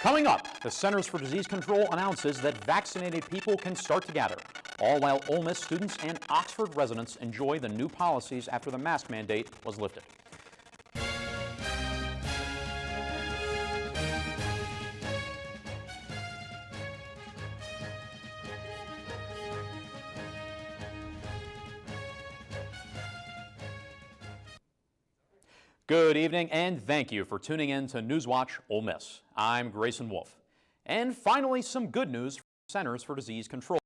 Coming up, the Centers for Disease Control announces that vaccinated people can start to gather, all while Ole Miss students and Oxford residents enjoy the new policies after the mask mandate was lifted. Good evening, and thank you for tuning in to Newswatch Ole Miss. I'm Grayson Wolf. And finally, some good news from the Centers for Disease Control.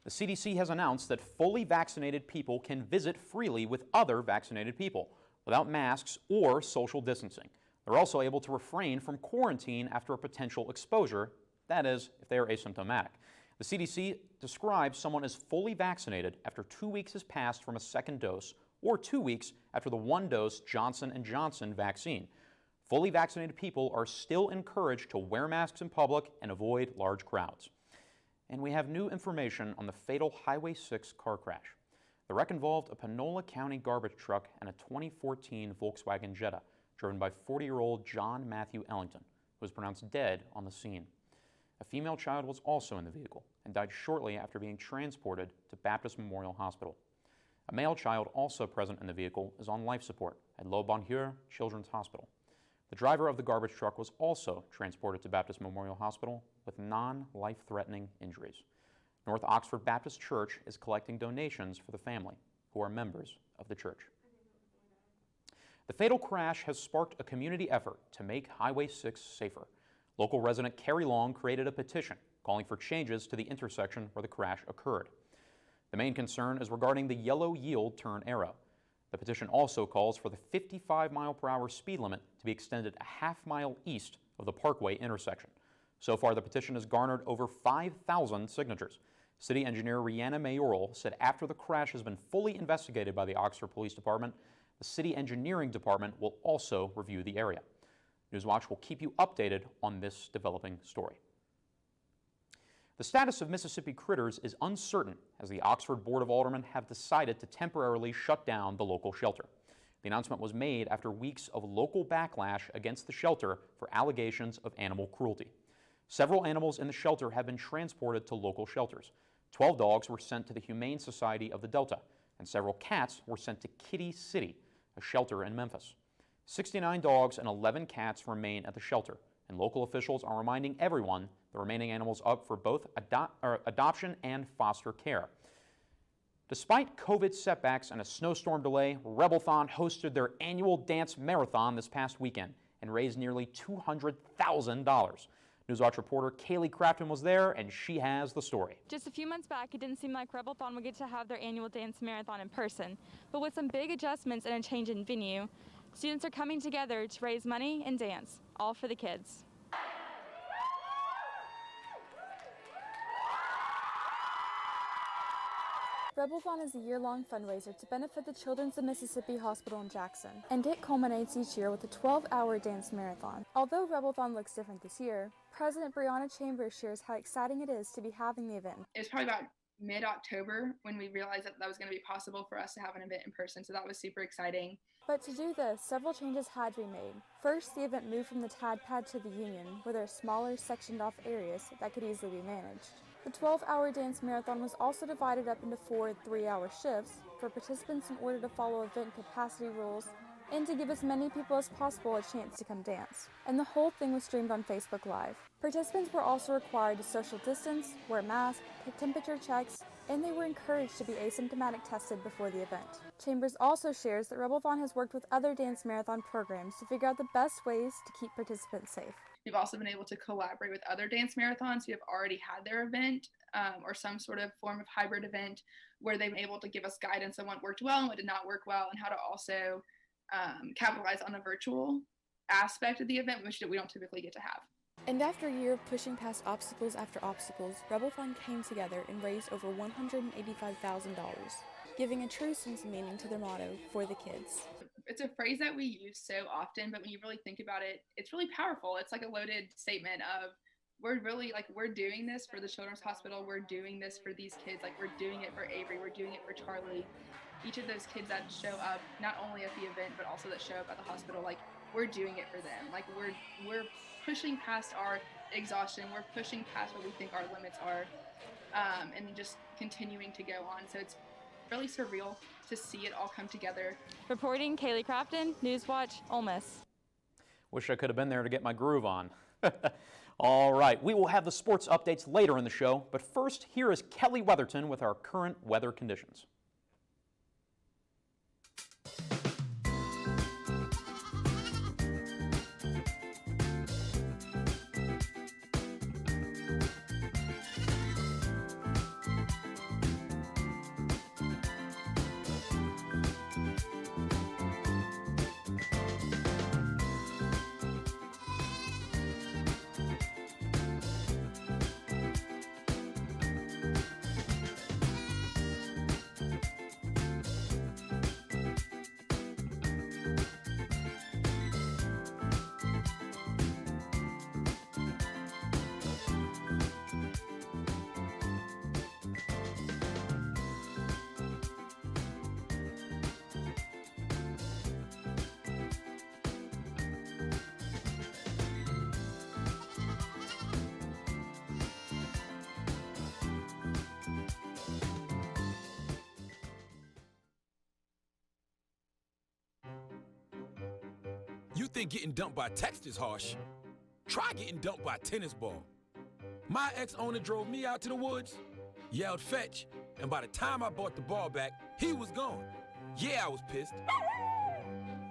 The CDC has announced that fully vaccinated people can visit freely with other vaccinated people without masks or social distancing. They're also able to refrain from quarantine after a potential exposure, that is, if they are asymptomatic. The CDC describes someone as fully vaccinated after 2 weeks has passed from a second dose or 2 weeks after the one-dose Johnson & Johnson vaccine. Fully vaccinated people are still encouraged to wear masks in public and avoid large crowds. And we have new information on the fatal Highway 6 car crash. The wreck involved a Panola County garbage truck and a 2014 Volkswagen Jetta, driven by 40-year-old John Matthew Ellington, who was pronounced dead on the scene. A female child was also in the vehicle and died shortly after being transported to Baptist Memorial Hospital. A male child also present in the vehicle is on life support at Le Bonheur Children's Hospital. The driver of the garbage truck was also transported to Baptist Memorial Hospital with non-life-threatening injuries. North Oxford Baptist Church is collecting donations for the family, who are members of the church. The fatal crash has sparked a community effort to make Highway 6 safer. Local resident Carrie Long created a petition calling for changes to the intersection where the crash occurred. The main concern is regarding the yellow yield turn arrow. The petition also calls for the 55-mile-per-hour speed limit to be extended a half-mile east of the Parkway intersection. So far, the petition has garnered over 5,000 signatures. City engineer Rihanna Mayoral said after the crash has been fully investigated by the Oxford Police Department, the city engineering department will also review the area. Newswatch will keep you updated on this developing story. The status of Mississippi critters is uncertain as the Oxford Board of Aldermen have decided to temporarily shut down the local shelter. The announcement was made after weeks of local backlash against the shelter for allegations of animal cruelty. Several animals in the shelter have been transported to local shelters. 12 dogs were sent to the Humane Society of the Delta, and several cats were sent to Kitty City, a shelter in Memphis. 69 dogs and 11 cats remain at the shelter, and local officials are reminding everyone the remaining animals up for both adoption and foster care. Despite COVID setbacks and a snowstorm delay, Rebelthon hosted their annual dance marathon this past weekend and raised nearly $200,000. Newswatch reporter Kaylee Crafton was there, and she has the story. Just a few months back, it didn't seem like Rebelthon would get to have their annual dance marathon in person. But with some big adjustments and a change in venue, students are coming together to raise money and dance, all for the kids. Rebelthon is a year-long fundraiser to benefit the Children's of Mississippi Hospital in Jackson, and it culminates each year with a 12-hour dance marathon. Although Rebelthon looks different this year, President Brianna Chambers shares how exciting it is to be having the event. It was probably about mid-October when we realized that was going to be possible for us to have an event in person, so that was super exciting. But to do this, several changes had to be made. First, the event moved from the TAD pad to the Union, where there are smaller, sectioned-off areas that could easily be managed. The 12-hour dance marathon was also divided up into 4 3-hour shifts for participants in order to follow event capacity rules and to give as many people as possible a chance to come dance. And the whole thing was streamed on Facebook Live. Participants were also required to social distance, wear masks, take temperature checks, and they were encouraged to be asymptomatic tested before the event. Chambers also shares that Rebelthon has worked with other dance marathon programs to figure out the best ways to keep participants safe. We've also been able to collaborate with other dance marathons who have already had their event or some sort of form of hybrid event where they've been able to give us guidance on what worked well and what did not work well, and how to also capitalize on a virtual aspect of the event, which we don't typically get to have. And after a year of pushing past obstacles after obstacles, Rebelthon came together and raised over $185,000, giving a true sense of meaning to their motto, "For the kids." It's a phrase that we use so often, but when you really think about it, it's really powerful. It's like a loaded statement of we're doing this for the Children's Hospital. We're doing this for these kids. Like, we're doing it for Avery. We're doing it for Charlie. Each of those kids that show up, not only at the event, but also that show up at the hospital, like, we're doing it for them. Like we're pushing past our exhaustion. We're pushing past what we think our limits are, and just continuing to go on. So it's really surreal to see it all come together. Reporting, Kaylee Crafton, Newswatch Ole Miss. Wish I could have been there to get my groove on. All right, we will have the sports updates later in the show, but first, here is Kelly Weatherton with our current weather conditions. You think getting dumped by text is harsh? Try getting dumped by a tennis ball. My ex-owner drove me out to the woods, yelled fetch, and by the time I brought the ball back, he was gone. Yeah, I was pissed.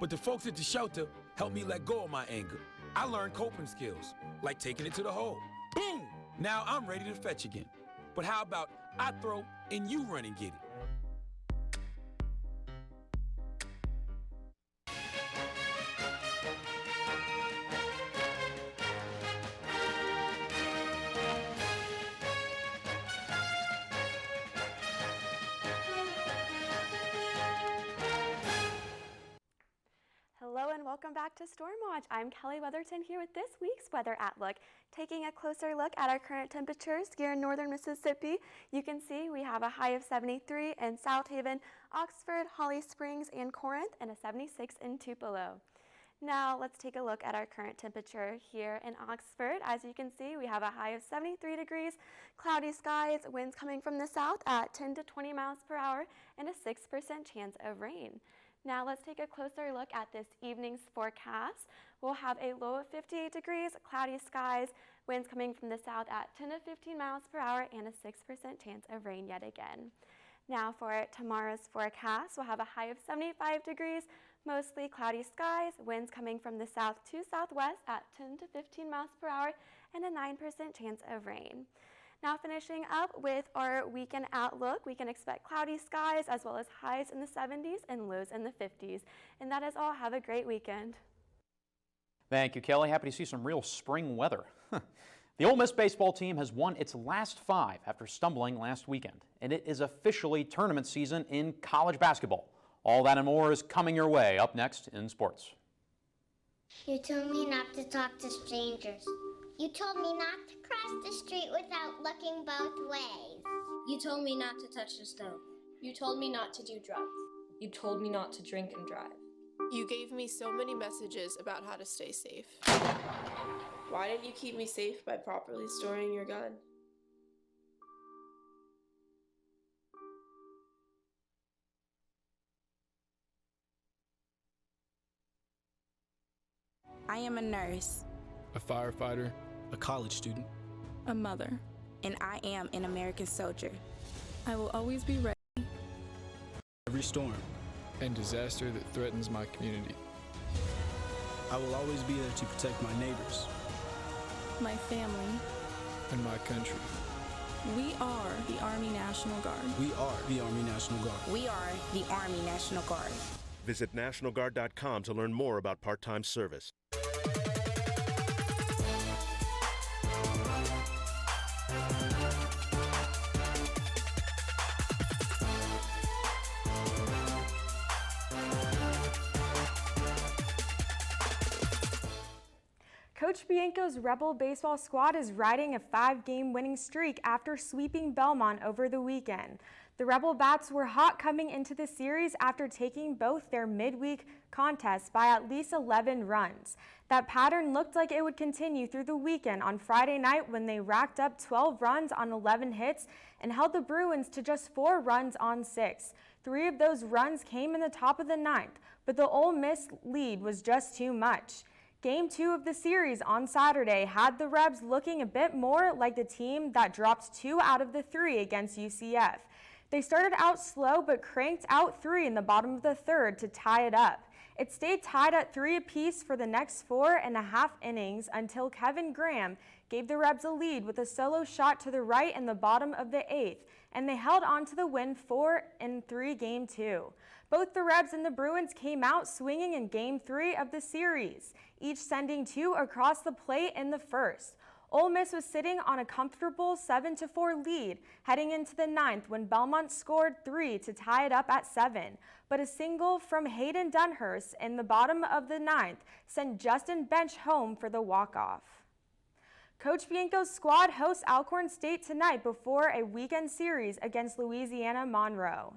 But the folks at the shelter helped me let go of my anger. I learned coping skills, like taking it to the hole. Boom! Now I'm ready to fetch again. But how about I throw and you run and get it? Hello and welcome back to Stormwatch. I'm Kelly Weatherton here with this week's Weather Outlook. Taking a closer look at our current temperatures here in northern Mississippi, you can see we have a high of 73 in South Haven, Oxford, Holly Springs, and Corinth, and a 76 in Tupelo. Now let's take a look at our current temperature here in Oxford. As you can see, we have a high of 73 degrees, cloudy skies, winds coming from the south at 10 to 20 miles per hour, and a 6% chance of rain. Now let's take a closer look at this evening's forecast. We'll have a low of 58 degrees, cloudy skies, winds coming from the south at 10 to 15 miles per hour, and a 6% chance of rain yet again. Now for tomorrow's forecast, we'll have a high of 75 degrees, mostly cloudy skies, winds coming from the south to southwest at 10 to 15 miles per hour, and a 9% chance of rain. Now finishing up with our weekend outlook, we can expect cloudy skies as well as highs in the 70s and lows in the 50s. And that is all. Have a great weekend. Thank you, Kelly. Happy to see some real spring weather. The Ole Miss baseball team has won its last 5 after stumbling last weekend, and it is officially tournament season in college basketball. All that and more is coming your way up next in sports. You told me not to talk to strangers. You told me not to cross the street without looking both ways. You told me not to touch the stove. You told me not to do drugs. You told me not to drink and drive. You gave me so many messages about how to stay safe. Why didn't you keep me safe by properly storing your gun? I am a nurse, a firefighter, a college student, a mother, and I am an American soldier. I will always be ready. Every storm and disaster that threatens my community. I will always be there to protect my neighbors, my family, and my country. We are the Army National Guard. We are the Army National Guard. We are the Army National Guard. Visit nationalguard.com to learn more about part-time service. Coach Bianco's Rebel baseball squad is riding a 5-game winning streak after sweeping Belmont over the weekend. The Rebel Bats were hot coming into the series after taking both their midweek contests by at least 11 runs. That pattern looked like it would continue through the weekend on Friday night when they racked up 12 runs on 11 hits and held the Bruins to just 4 runs on 6. 3 of those runs came in the top of the 9th, but the Ole Miss lead was just too much. Game 2 of the series on Saturday had the Rebs looking a bit more like the team that dropped 2 out of the 3 against UCF. They started out slow but cranked out 3 in the bottom of the 3rd to tie it up. It stayed tied at 3 apiece for the next 4.5 innings until Kevin Graham gave the Rebs a lead with a solo shot to the right in the bottom of the 8th, and they held on to the win 4-3 Game 2. Both the Rebs and the Bruins came out swinging in Game 3 of the series, each sending 2 across the plate in the first. Ole Miss was sitting on a comfortable 7-4 lead heading into the 9th when Belmont scored 3 to tie it up at 7. But a single from Hayden Dunhurst in the bottom of the 9th sent Justin Bench home for the walk-off. Coach Bianco's squad hosts Alcorn State tonight before a weekend series against Louisiana Monroe.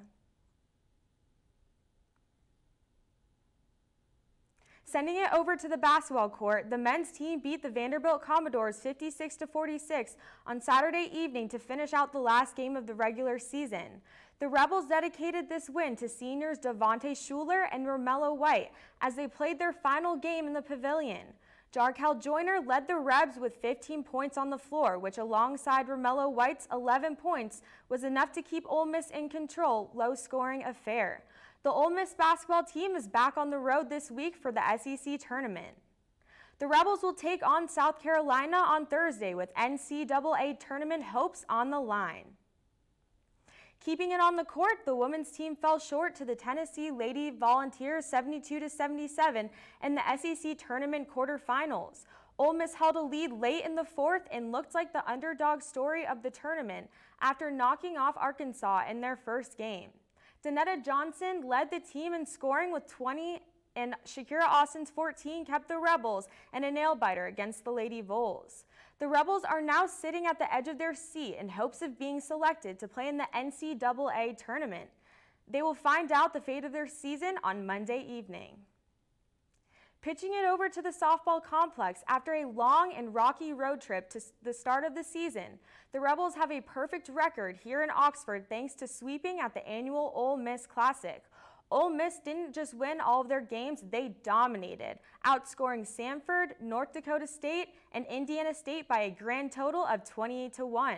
Sending it over to the basketball court, the men's team beat the Vanderbilt Commodores 56-46 on Saturday evening to finish out the last game of the regular season. The Rebels dedicated this win to seniors Devontae Schuler and Romello White as they played their final game in the pavilion. Jarkel Joyner led the Rebs with 15 points on the floor, which alongside Romello White's 11 points was enough to keep Ole Miss in control, low-scoring affair. The Ole Miss basketball team is back on the road this week for the SEC tournament. The Rebels will take on South Carolina on Thursday with NCAA tournament hopes on the line. Keeping it on the court, the women's team fell short to the Tennessee Lady Volunteers 72-77 in the SEC tournament quarterfinals. Ole Miss held a lead late in the 4th and looked like the underdog story of the tournament after knocking off Arkansas in their first game. Danetta Johnson led the team in scoring with 20, and Shakira Austin's 14 kept the Rebels and a nail-biter against the Lady Vols. The Rebels are now sitting at the edge of their seat in hopes of being selected to play in the NCAA tournament. They will find out the fate of their season on Monday evening. Pitching it over to the softball complex after a long and rocky road trip to the start of the season, the Rebels have a perfect record here in Oxford thanks to sweeping at the annual Ole Miss Classic. Ole Miss didn't just win all of their games, they dominated, outscoring Samford, North Dakota State, and Indiana State by a grand total of 28-1.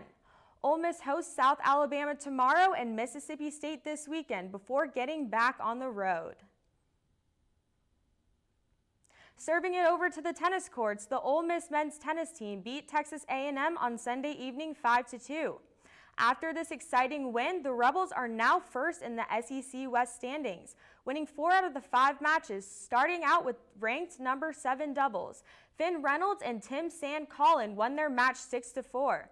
Ole Miss hosts South Alabama tomorrow and Mississippi State this weekend before getting back on the road. Serving it over to the tennis courts, the Ole Miss men's tennis team beat Texas A&M on Sunday evening 5-2. After this exciting win, the Rebels are now first in the SEC West standings, winning 4 out of the 5 matches, starting out with ranked number 7 doubles. Finn Reynolds and Tim Sand-Collin won their match 6-4.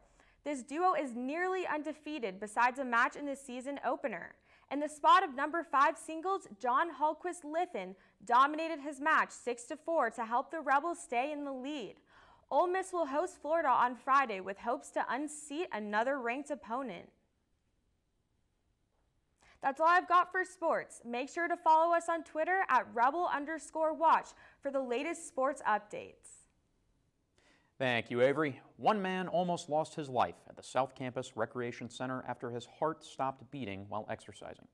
This duo is nearly undefeated besides a match in the season opener. In the spot of number 5 singles, John Hultquist Liffen dominated his match 6-4 to help the Rebels stay in the lead. Ole Miss will host Florida on Friday with hopes to unseat another ranked opponent. That's all I've got for sports. Make sure to follow us on Twitter at rebel_watch for the latest sports updates. Thank you, Avery. One man almost lost his life at the South Campus Recreation Center after his heart stopped beating while exercising.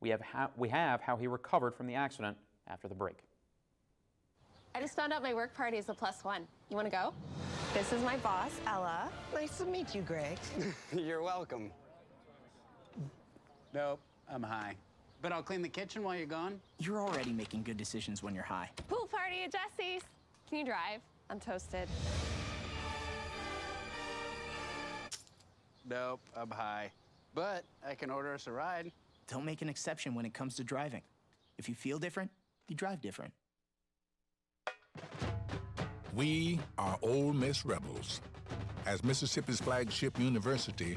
We have how he recovered from the accident after the break. I just found out my work party is a +1. You want to go? This is my boss, Ella. Nice to meet you, Greg. You're welcome. Nope, I'm high. But I'll clean the kitchen while you're gone. You're already making good decisions when you're high. Pool party at Jesse's. Can you drive? I'm toasted. Nope, I'm high. But I can order us a ride. Don't make an exception when it comes to driving. If you feel different, you drive different. We are Ole Miss Rebels. As Mississippi's flagship university,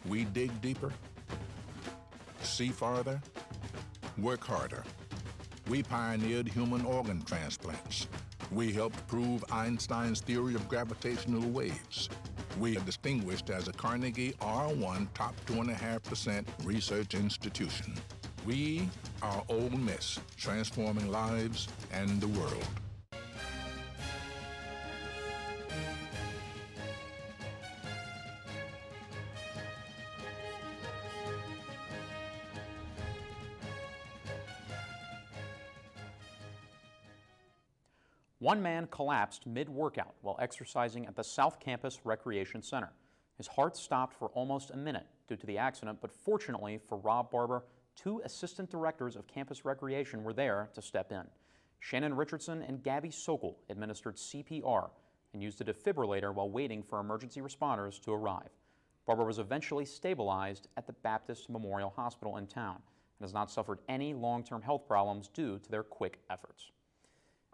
we dig deeper, see farther, work harder. We pioneered human organ transplants. We helped prove Einstein's theory of gravitational waves. We are distinguished as a Carnegie R1 top 2.5% research institution. We are Ole Miss, transforming lives and the world. One man collapsed mid-workout while exercising at the South Campus Recreation Center. His heart stopped for almost a minute due to the accident, but fortunately for Rob Barber, 2 assistant directors of campus recreation were there to step in. Shannon Richardson and Gabby Sokol administered CPR and used a defibrillator while waiting for emergency responders to arrive. Barber was eventually stabilized at the Baptist Memorial Hospital in town and has not suffered any long-term health problems due to their quick efforts.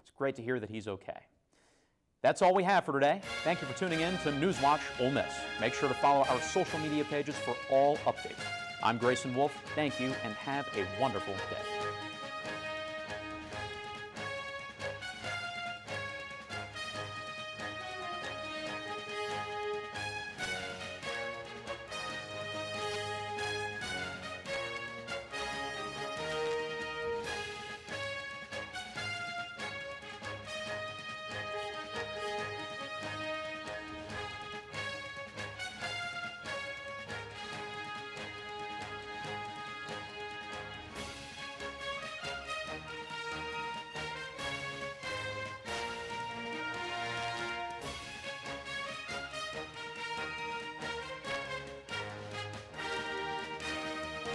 It's great to hear that he's okay. That's all we have for today. Thank you for tuning in to Newswatch Ole Miss. Make sure to follow our social media pages for all updates. I'm Grayson Wolf. Thank you and have a wonderful day.